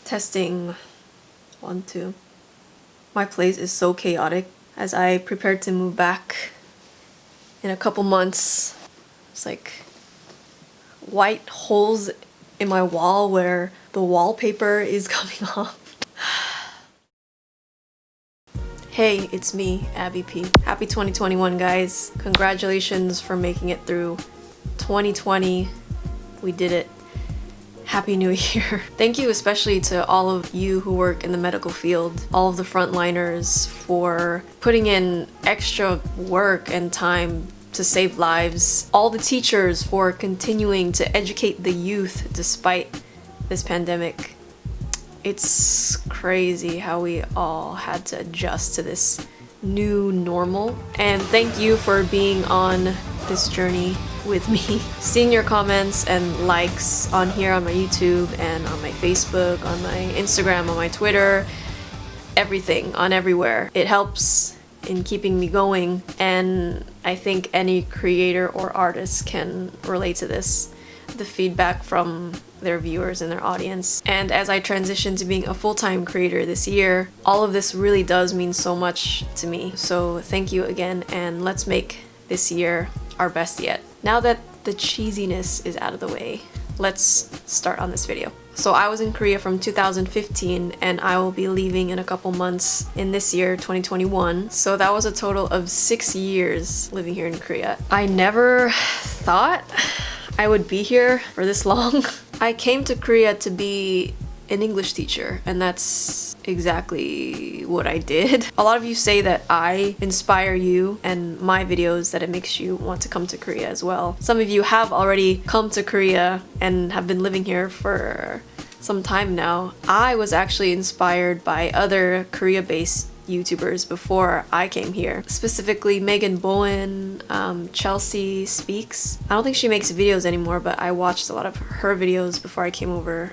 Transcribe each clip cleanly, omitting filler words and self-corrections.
Testing 1, 2. My place is so chaotic as I prepare to move back in a couple months. It's like white holes in my wall where the wallpaper is coming off. Hey, it's me, Abby P. Happy 2021, guys. Congratulations for making it through 2020. We did it. Happy New Year. Thank you especially to all of you who work in the medical field, all of the frontliners for putting in extra work and time to save lives, all the teachers for continuing to educate the youth despite this pandemic. It's crazy how we all had to adjust to this new normal. And thank you for being on this journey with me. Seeing your comments and likes on here on my YouTube and on my Facebook, on my Instagram, on my Twitter, everything, on everywhere. It helps in keeping me going, and I think any creator or artist can relate to this. The feedback from their viewers and their audience. And as I transition to being a full-time creator this year, all of this really does mean so much to me. So thank you again, and let's make this year our best yet. Now that the cheesiness is out of the way, let's start on this video. So I was in Korea from 2015 and I will be leaving in a couple months in this year, 2021. So that was a total of 6 years living here in Korea. I never thought I would be here for this long. I came to Korea to be an English teacher, and that's exactly what I did. A lot of you say that I inspire you and my videos, that it makes you want to come to Korea as well. Some of you have already come to Korea and have been living here for some time now. I was actually inspired by other Korea-based YouTubers before I came here. Specifically Megan Bowen, Chelsea Speaks. I don't think she makes videos anymore, but I watched a lot of her videos before I came over.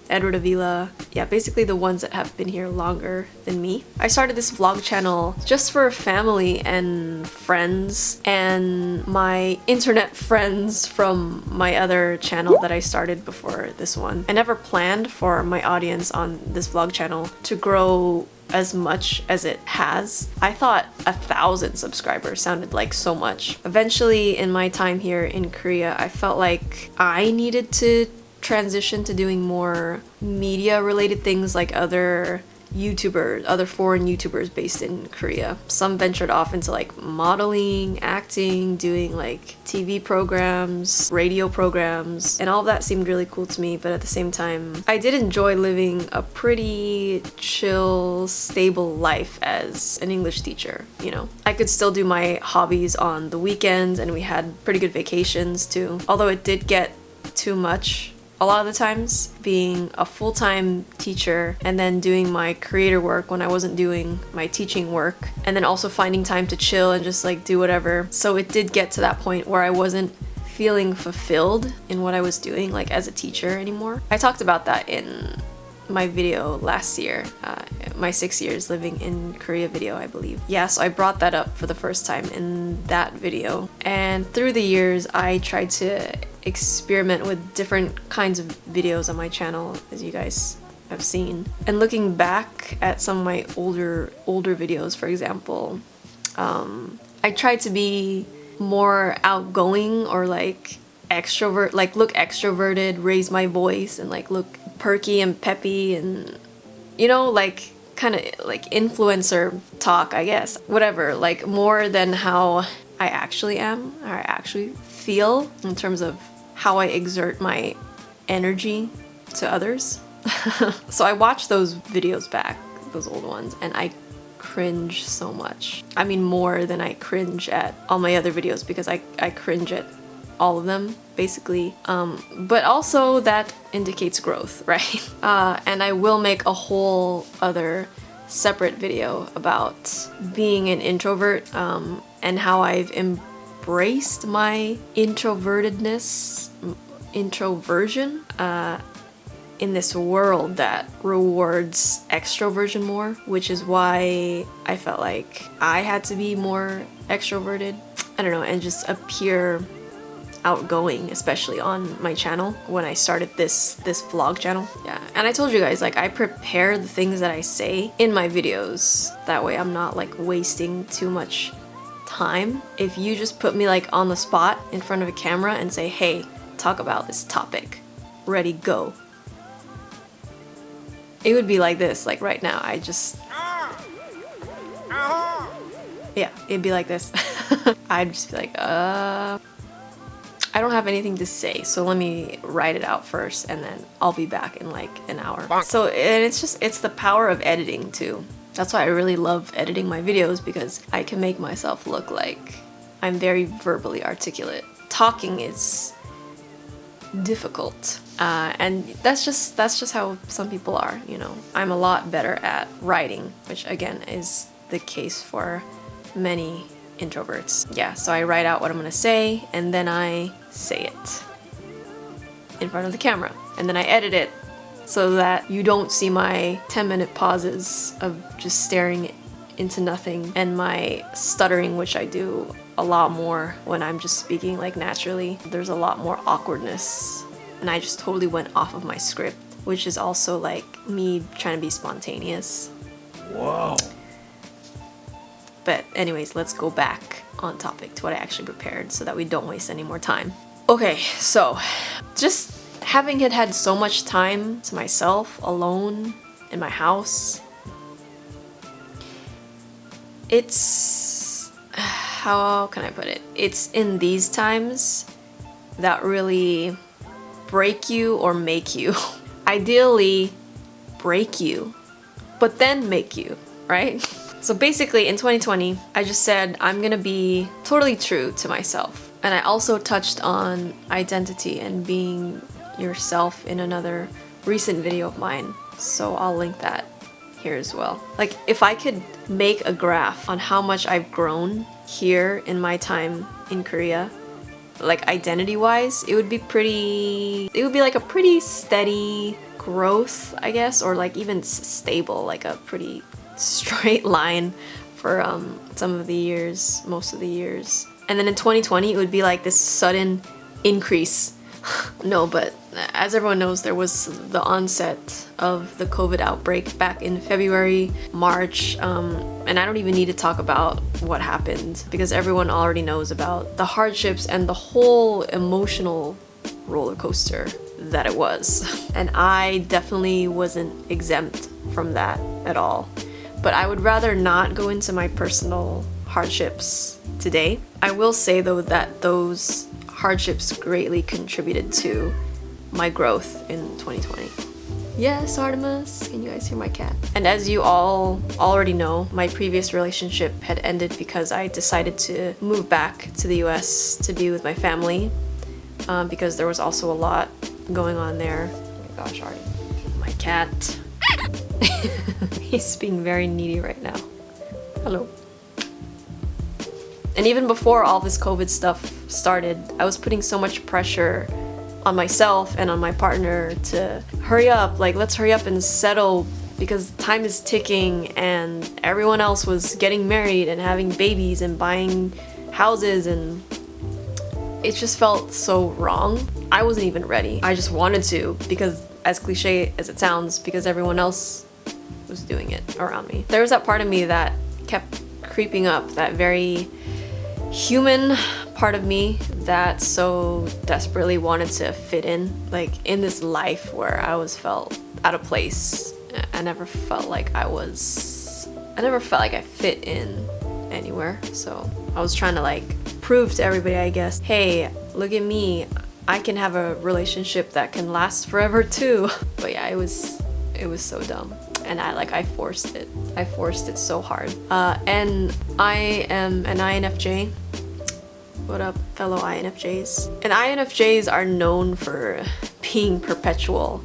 Edward Avila. Yeah, basically the ones that have been here longer than me. I started this vlog channel just for family and friends and my internet friends from my other channel that I started before this one. I never planned for my audience on this vlog channel to grow as much as it has. I thought 1,000 subscribers sounded like so much. Eventually, in my time here in Korea, I felt like I needed to transition to doing more media related things like other YouTubers, other foreign YouTubers based in Korea. Some ventured off into like modeling, acting, doing like TV programs, radio programs, and all of that seemed really cool to me, but at the same time, I did enjoy living a pretty chill, stable life as an English teacher, you know. I could still do my hobbies on the weekends, and we had pretty good vacations too. Although it did get too much a lot of the times, being a full-time teacher and then doing my creator work when I wasn't doing my teaching work, and then also finding time to chill and just like do whatever. So it did get to that point where I wasn't feeling fulfilled in what I was doing like as a teacher anymore. I talked about that in my video last year, my 6 years living in Korea video, I believe. Yeah, so I brought that up for the first time in that video. And through the years, I tried to experiment with different kinds of videos on my channel, as you guys have seen. And looking back at some of my older videos, for example, I tried to be more outgoing or like extrovert, like look extroverted, raise my voice, and like look perky and peppy, and you know, like kind of like influencer talk, I guess. Whatever, like more than how I actually am, or I actually feel in terms of how I exert my energy to others. So I watched those videos back, those old ones, and I cringe so much. I mean, more than I cringe at all my other videos, because I cringe at all of them basically, but also that indicates growth, right? And I will make a whole other separate video about being an introvert, and how I've embraced my introversion in this world that rewards extroversion more, which is why I felt like I had to be more extroverted, I don't know, and just appear outgoing, especially on my channel when I started this vlog channel. Yeah, and I told you guys, like, I prepare the things that I say in my videos. That way I'm not like wasting too much time. If you just put me like on the spot in front of a camera and say, hey, talk about this topic, ready, go. It would be like this, like right now. I just... yeah, it'd be like this. I'd just be like, I don't have anything to say, so let me write it out first and then I'll be back in like an hour. So, and it's the power of editing too. That's why I really love editing my videos, because I can make myself look like I'm very verbally articulate. Talking is difficult, and that's just how some people are, you know. I'm a lot better at writing, which again is the case for many introverts. Yeah, so I write out what I'm gonna say and then I say it in front of the camera, and then I edit it so that you don't see my 10-minute pauses of just staring into nothing and my stuttering, which I do a lot more when I'm just speaking like naturally. There's a lot more awkwardness and I just totally went off of my script, which is also like me trying to be spontaneous. Whoa. But anyways, let's go back on topic to what I actually prepared so that we don't waste any more time. Okay, so just having had so much time to myself alone in my house, it's, how can I put it? It's in these times that really break you or make you. Ideally, break you, but then make you, right? So basically in 2020, I just said I'm gonna be totally true to myself. And I also touched on identity and being yourself in another recent video of mine. So I'll link that here as well. Like, if I could make a graph on how much I've grown here in my time in Korea, like identity-wise, it would be like a pretty steady growth, I guess, or like even stable, like a pretty straight line for some of the years, most of the years. And then in 2020 it would be like this sudden increase. No, but as everyone knows, there was the onset of the COVID outbreak back in February, March, and I don't even need to talk about what happened because everyone already knows about the hardships and the whole emotional roller coaster that it was. And I definitely wasn't exempt from that at all. But I would rather not go into my personal hardships today. I will say though that those hardships greatly contributed to my growth in 2020. Yes, Artemis, can you guys hear my cat? And as you all already know, my previous relationship had ended because I decided to move back to the US to be with my family, because there was also a lot going on there. Oh my gosh, Artie. My cat. He's being very needy right now. Hello. And even before all this COVID stuff started, I was putting so much pressure on myself and on my partner to hurry up, like let's hurry up and settle because time is ticking, and everyone else was getting married and having babies and buying houses, and it just felt so wrong. I wasn't even ready. I just wanted to, because as cliche as it sounds, because everyone else was doing it around me. There was that part of me that kept creeping up, that very human part of me that so desperately wanted to fit in, like in this life where I was felt out of place. I never felt like I fit in anywhere. So I was trying to like prove to everybody, I guess, hey, look at me, I can have a relationship that can last forever too. But yeah, it was so dumb. And I forced it. I forced it so hard. And I am an INFJ. What up, fellow INFJs? And INFJs are known for being perpetual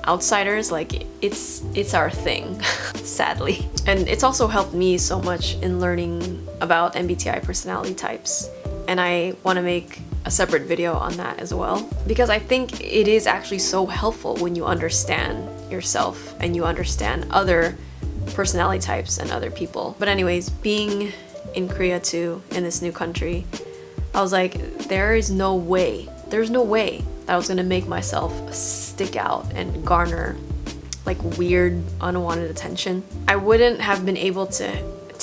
outsiders. Like, it's our thing, sadly. And it's also helped me so much in learning about MBTI personality types. And I want to make a separate video on that as well, because I think it is actually so helpful when you understand yourself and you understand other personality types and other people. But anyways, being in Korea too, in this new country, I was like, there's no way that I was gonna make myself stick out and garner like weird, unwanted attention. I wouldn't have been able to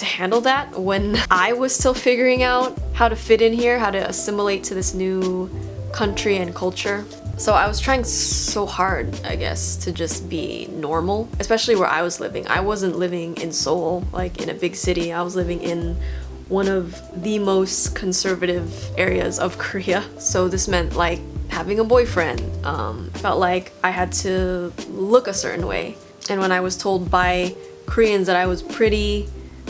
handle that when I was still figuring out how to fit in here, how to assimilate to this new country and culture. So I was trying so hard, I guess, to just be normal, especially where I was living. I wasn't living in Seoul, like in a big city. I was living in one of the most conservative areas of Korea. So this meant like having a boyfriend. Felt like I had to look a certain way. And when I was told by Koreans that I was pretty,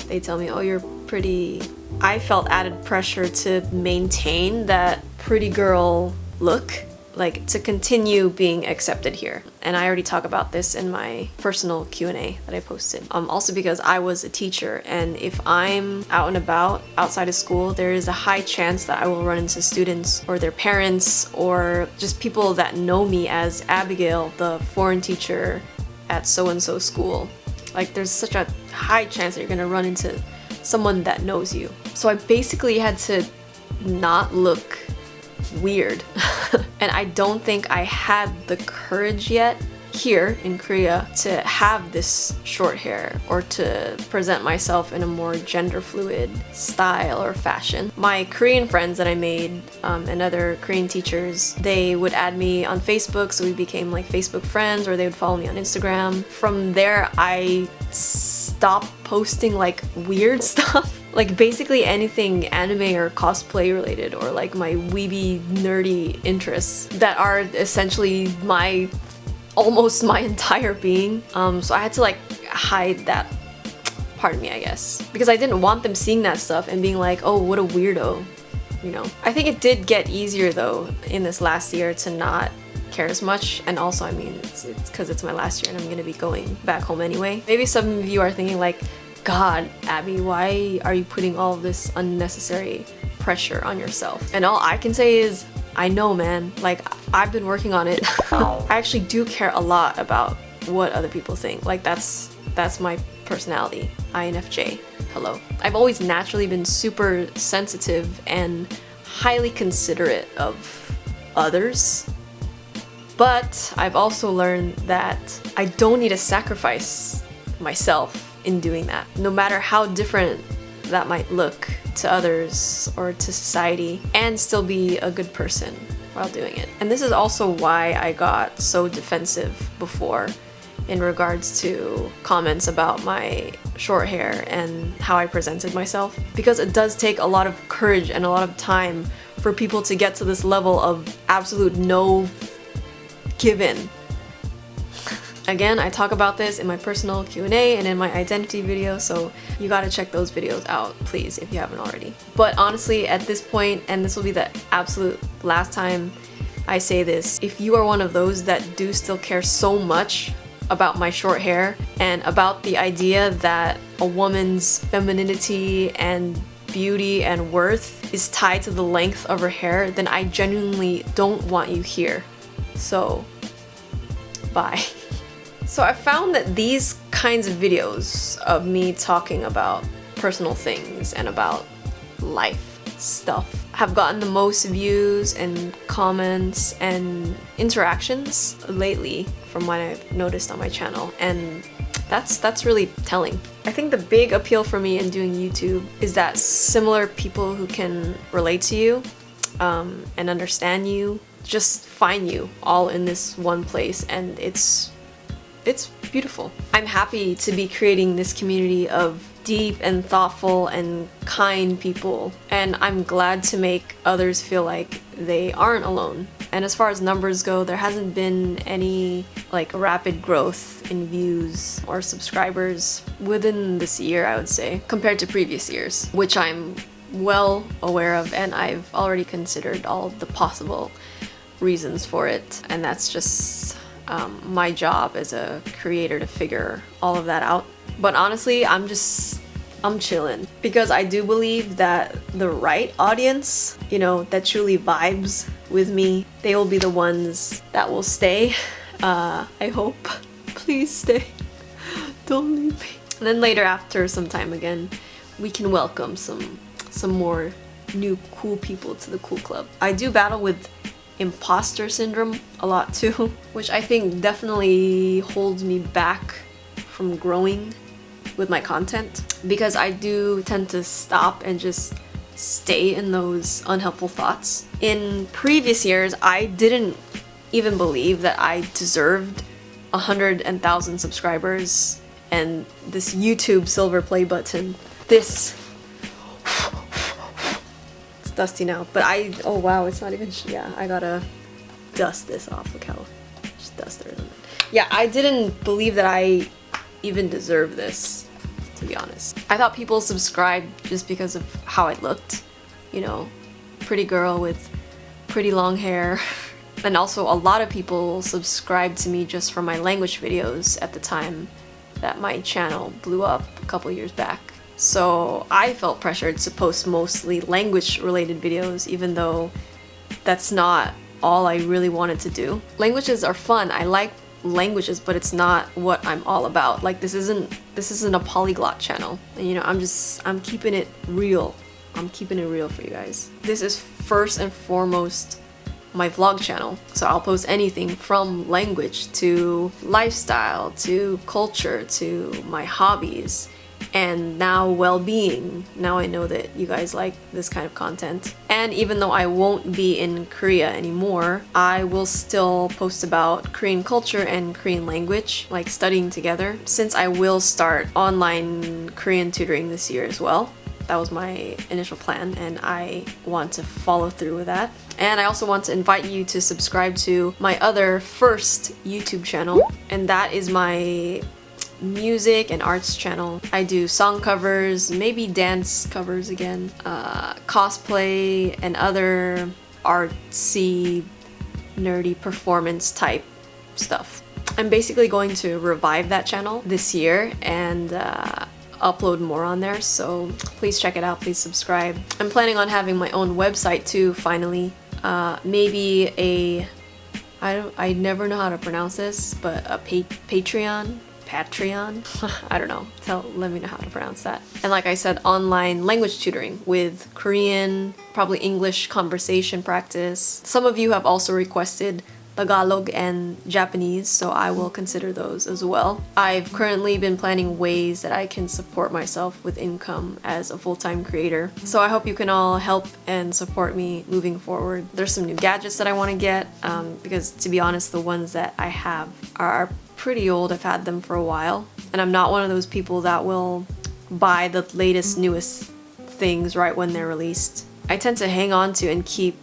they tell me, oh, you're pretty. I felt added pressure to maintain that pretty girl look, like to continue being accepted here. And I already talk about this in my personal Q&A that I posted. Also because I was a teacher, and if I'm out and about outside of school, there is a high chance that I will run into students or their parents or just people that know me as Abigail, the foreign teacher at so-and-so school. Like there's such a high chance that you're gonna run into someone that knows you. So I basically had to not look weird. And I don't think I had the courage yet here in Korea to have this short hair or to present myself in a more gender fluid style or fashion. My Korean friends that I made and other Korean teachers, they would add me on Facebook, so we became like Facebook friends, or they would follow me on Instagram. From there, I stopped posting like weird stuff. Like basically anything anime or cosplay related, or like my weeby nerdy interests that are essentially almost my entire being. So I had to like hide that part of me, I guess, because I didn't want them seeing that stuff and being like, oh, what a weirdo, you know. I think it did get easier though in this last year to not care as much, and also I mean it's because it's my last year and I'm gonna be going back home anyway. Maybe some of you are thinking like, God, Abby, why are you putting all of this unnecessary pressure on yourself? And all I can say is, I know, man, like I've been working on it. I actually do care a lot about what other people think. Like that's my personality, INFJ, hello. I've always naturally been super sensitive and highly considerate of others. But I've also learned that I don't need to sacrifice myself in doing that, no matter how different that might look to others or to society, and still be a good person while doing it. And this is also why I got so defensive before in regards to comments about my short hair and how I presented myself, because it does take a lot of courage and a lot of time for people to get to this level of absolute no given. Again, I talk about this in my personal Q&A and in my identity video, so you gotta check those videos out, please, if you haven't already. But honestly, at this point, and this will be the absolute last time I say this, if you are one of those that do still care so much about my short hair and about the idea that a woman's femininity and beauty and worth is tied to the length of her hair, then I genuinely don't want you here. So, bye. So I found that these kinds of videos of me talking about personal things and about life stuff have gotten the most views and comments and interactions lately from what I've noticed on my channel, and that's really telling. I think the big appeal for me in doing YouTube is that similar people who can relate to you and understand you just find you all in this one place, and it's beautiful. I'm happy to be creating this community of deep and thoughtful and kind people, and I'm glad to make others feel like they aren't alone. And as far as numbers go, there hasn't been any like rapid growth in views or subscribers within this year, I would say, compared to previous years, which I'm well aware of, and I've already considered all of the possible reasons for it, and that's just my job as a creator to figure all of that out. But honestly, I'm chilling, because I do believe that the right audience, you know, that truly vibes with me, they will be the ones that will stay. I hope. Please stay. Don't leave me. And then later, after some time again, we can welcome some more new cool people to the cool club. I do battle with imposter syndrome a lot too, which I think definitely holds me back from growing with my content, because I do tend to stop and just stay in those unhelpful thoughts. In previous years, I didn't even believe that I deserved 100,000 subscribers and this YouTube silver play button. This, it's dusty now, but oh wow, it's not even, yeah, I gotta dust this off. Look how just dust there. Yeah, I didn't believe that I even deserved this, to be honest. I thought people subscribed just because of how I looked, you know, pretty girl with pretty long hair. And also a lot of people subscribed to me just for my language videos at the time that my channel blew up a couple years back. So I felt pressured to post mostly language related videos, even though that's not all I really wanted to do. Languages are fun. I like languages, but it's not what I'm all about. Like this isn't a polyglot channel. And you know, I'm keeping it real. I'm keeping it real for you guys. This is first and foremost my vlog channel. So I'll post anything from language to lifestyle to culture to my hobbies and now well-being. Now I know that you guys like this kind of content. And even though I won't be in Korea anymore, I will still post about Korean culture and Korean language, like studying together, since I will start online Korean tutoring this year as well. That was my initial plan and I want to follow through with that. And I also want to invite you to subscribe to my other first YouTube channel, and that is my music and arts channel. I do song covers, maybe dance covers again, cosplay and other artsy, nerdy performance type stuff. I'm basically going to revive that channel this year and upload more on there, so please check it out, please subscribe. I'm planning on having my own website too, finally. Maybe I never know how to pronounce this, but a Patreon? I don't know. Let me know how to pronounce that. And like I said, online language tutoring with Korean, probably English conversation practice. Some of you have also requested Tagalog and Japanese, so I will consider those as well. I've currently been planning ways that I can support myself with income as a full-time creator. So I hope you can all help and support me moving forward. There's some new gadgets that I want to get, because to be honest, the ones that I have are pretty old. I've had them for a while, and I'm not one of those people that will buy the latest, newest things right when they're released. I tend to hang on to and keep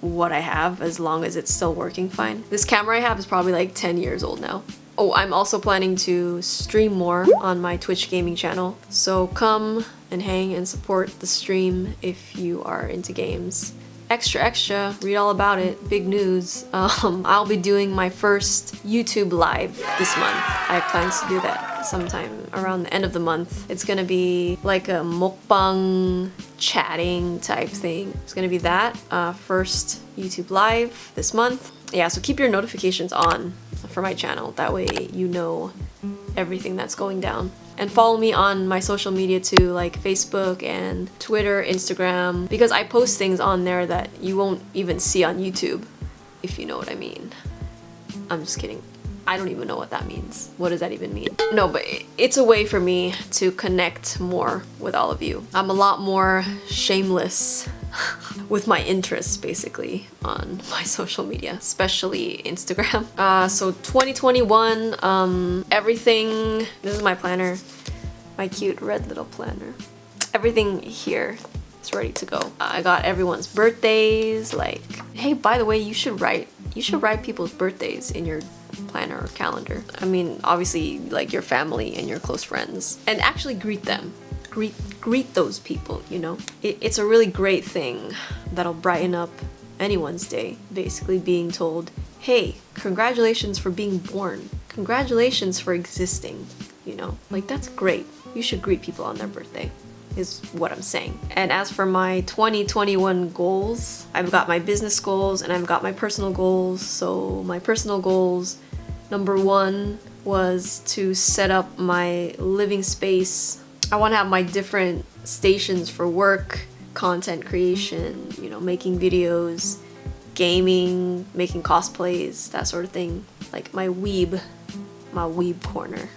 what I have as long as it's still working fine. This camera I have is probably like 10 years old now. Oh, I'm also planning to stream more on my Twitch gaming channel, so come and hang and support the stream if you are into games. Extra, read all about it, big news. I'll be doing my first YouTube live this month. I plan to do that sometime around the end of the month. It's gonna be like a mukbang chatting type thing. It's gonna be that first YouTube live this month. Yeah, so keep your notifications on for my channel. That way you know everything that's going down. And follow me on my social media too, like Facebook and Twitter, Instagram, because I post things on there that you won't even see on YouTube, if you know what I mean. I'm just kidding. I don't even know what that means. What does that even mean? No, but it's a way for me to connect more with all of you. I'm a lot more shameless with my interests, basically, on my social media, especially Instagram. So 2021, everything, this is my planner, my cute red little planner. Everything here is ready to go. I got everyone's birthdays, like, hey, by the way, you should write people's birthdays in your planner or calendar. I mean, obviously, like your family and your close friends, and actually greet them. Greet those people, you know? It's a really great thing that'll brighten up anyone's day, basically being told, hey, congratulations for being born. Congratulations for existing, you know? Like, that's great. You should greet people on their birthday, is what I'm saying. And as for my 2021 goals, I've got my business goals and I've got my personal goals. So my personal goals, number one was to set up my living space. I want to have my different stations for work content creation, you know, making videos, gaming, making cosplays, that sort of thing. Like my weeb corner.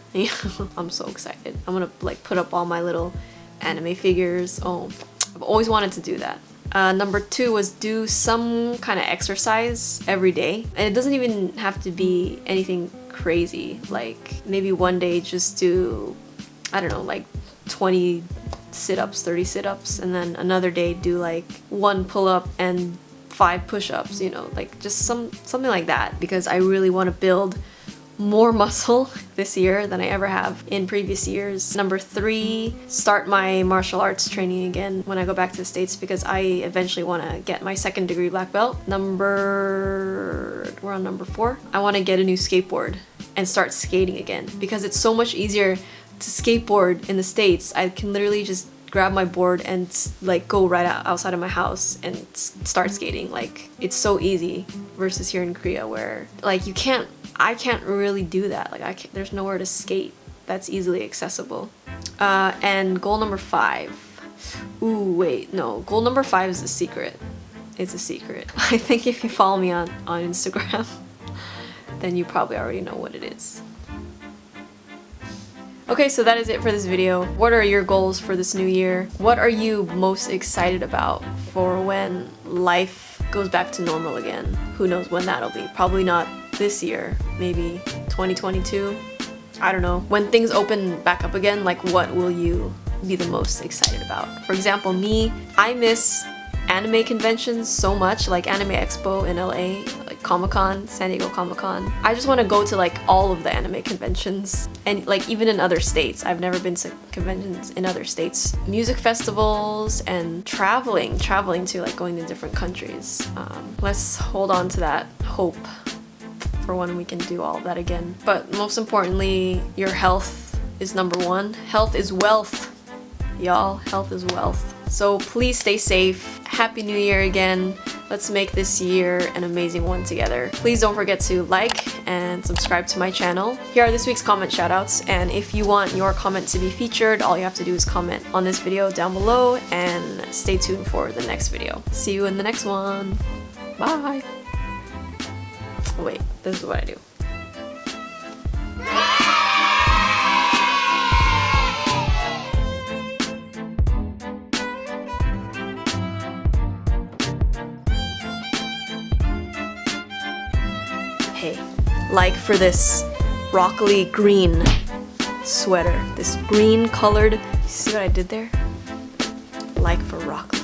I'm so excited. I'm gonna like put up all my little anime figures. Oh, I've always wanted to do that. Number 2 was do some kind of exercise every day. And it doesn't even have to be anything crazy. Like maybe one day just do, I don't know, like 20 sit-ups, 30 sit-ups, and then another day do like 1 pull-up and 5 push-ups, you know, like just something like that, because I really want to build more muscle this year than I ever have in previous years. Number 3, start my martial arts training again when I go back to the States, because I eventually want to get my 2nd degree black belt. We're on number 4. I want to get a new skateboard and start skating again, because it's so much easier to skateboard in the States. I can literally just grab my board and like go right outside of my house and start skating. Like it's so easy versus here in Korea where like I can't really do that. Like there's nowhere to skate that's easily accessible. And goal number 5. Ooh, wait, no. Goal number 5 is a secret. It's a secret. I think if you follow me on Instagram, then you probably already know what it is. Okay, so that is it for this video. What are your goals for this new year? What are you most excited about for when life goes back to normal again? Who knows when that'll be? Probably not this year, maybe 2022. I don't know. When things open back up again, like what will you be the most excited about? For example, me, I miss anime conventions so much, like Anime Expo in LA, like Comic-Con, San Diego Comic-Con. I just want to go to like all of the anime conventions, and like even in other states. I've never been to conventions in other states. Music festivals and traveling to like going to different countries. Let's hold on to that hope for when we can do all of that again. But most importantly, your health is number 1. Health is wealth, y'all. Health is wealth. So please stay safe. Happy New Year again. Let's make this year an amazing one together. Please don't forget to like and subscribe to my channel. Here are this week's comment shoutouts, and if you want your comment to be featured, all you have to do is comment on this video down below and stay tuned for the next video. See you in the next one. Bye. Wait, this is what I do. Hey, like for this broccoli green sweater, this green colored, see what I did there? Like for broccoli.